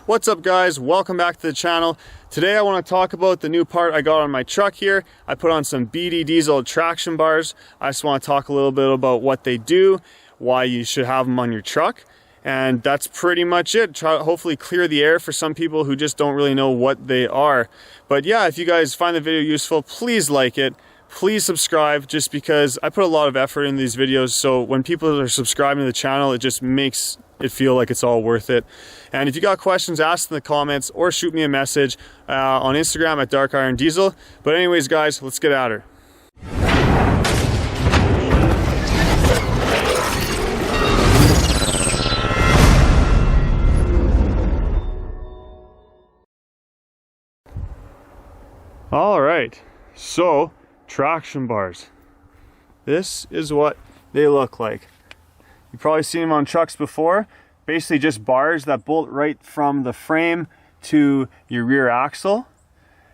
What's up guys, welcome back to the channel. Today I want to talk about the new part I got on my truck here. I put on some BD Diesel traction bars. I just want to talk a little bit about what they do, why you should have them on your truck, and that's pretty much it. Try hopefully clear the air for some people who just don't really know what they are. But yeah, if you guys find the video useful, please like it. Please subscribe, just because I put a lot of effort in these videos, so when people are subscribing to the channel, it just makes it feel like it's all worth it. And if you got questions, ask in the comments or shoot me a message on Instagram at Dark Iron Diesel. But anyways guys, let's get at her. All right, so traction bars. This is what they look like. You've probably seen them on trucks before. Basically just bars that bolt right from the frame to your rear axle.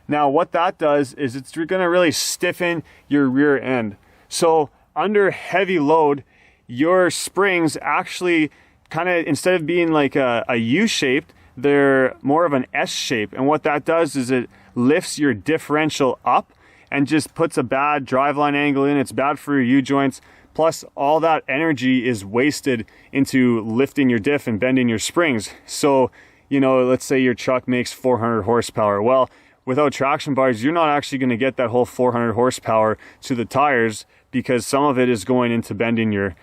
Now what that does is it's gonna really stiffen your rear end. So under heavy load, your springs actually kind of, instead of being like a U-shaped, they're more of an S shape. And what that does is it lifts your differential up and just puts a bad driveline angle in. It's bad for your U-joints. Plus all that energy is wasted into lifting your diff and bending your springs. So, you know, let's say your truck makes 400 horsepower. Well, without traction bars, you're not actually gonna get that whole 400 horsepower to the tires, because some of it is going into bending your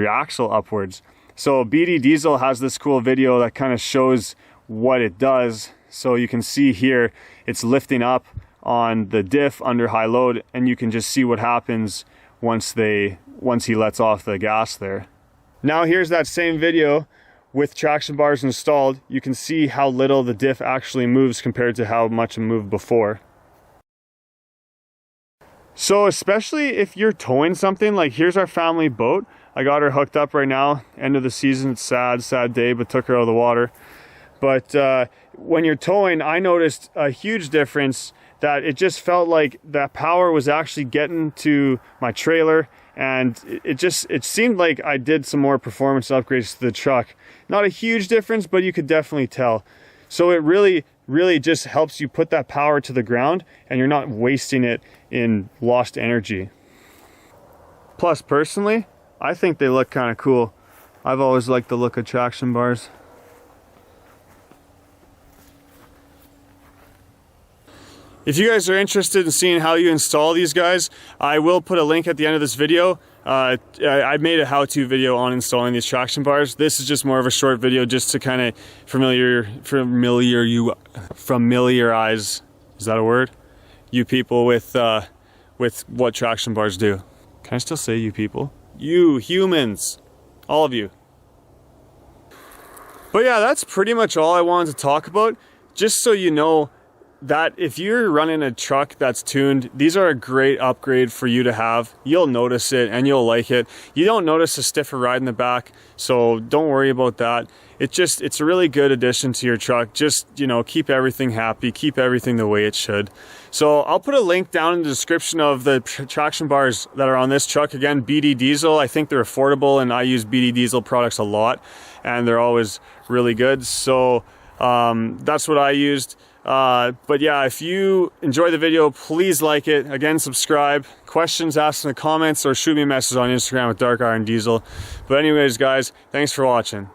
axle upwards. So BD Diesel has this cool video that kind of shows what it does. So you can see here, it's lifting up on the diff under high load, and you can just see what happens once he lets off the gas there. Now here's that same video with traction bars installed. You can see how little the diff actually moves compared to how much it moved before. So especially if you're towing something, like here's our family boat. I got her hooked up right now, end of the season. It's sad day, but took her out of the water. But when you're towing, I noticed a huge difference, that it just felt like that power was actually getting to my trailer, and it seemed like I did some more performance upgrades to the truck. Not a huge difference, but you could definitely tell. So it really just helps you put that power to the ground, and you're not wasting it in lost energy. Plus, personally, I think they look kind of cool. I've always liked the look of traction bars. If you guys are interested in seeing how you install these guys, I will put a link at the end of this video. I made a how-to video on installing these traction bars. This is just more of a short video just to kind of familiarize, is that a word? You people with what traction bars do. Can I still say you people? You humans, all of you. But yeah, that's pretty much all I wanted to talk about. Just so you know, that if you're running a truck that's tuned, these are a great upgrade for you to have. You'll notice it and you'll like it. You don't notice a stiffer ride in the back, so don't worry about that. It's a really good addition to your truck. Just, you know, keep everything happy, keep everything the way it should. So I'll put a link down in the description of the traction bars that are on this truck. Again, BD Diesel, I think they're affordable, and I use BD Diesel products a lot, and they're always really good. So that's what I used. But yeah, if you enjoy the video, please like it. Again, subscribe. Questions, ask in the comments, or shoot me a message on Instagram with Dark Iron Diesel. But anyways guys, thanks for watching.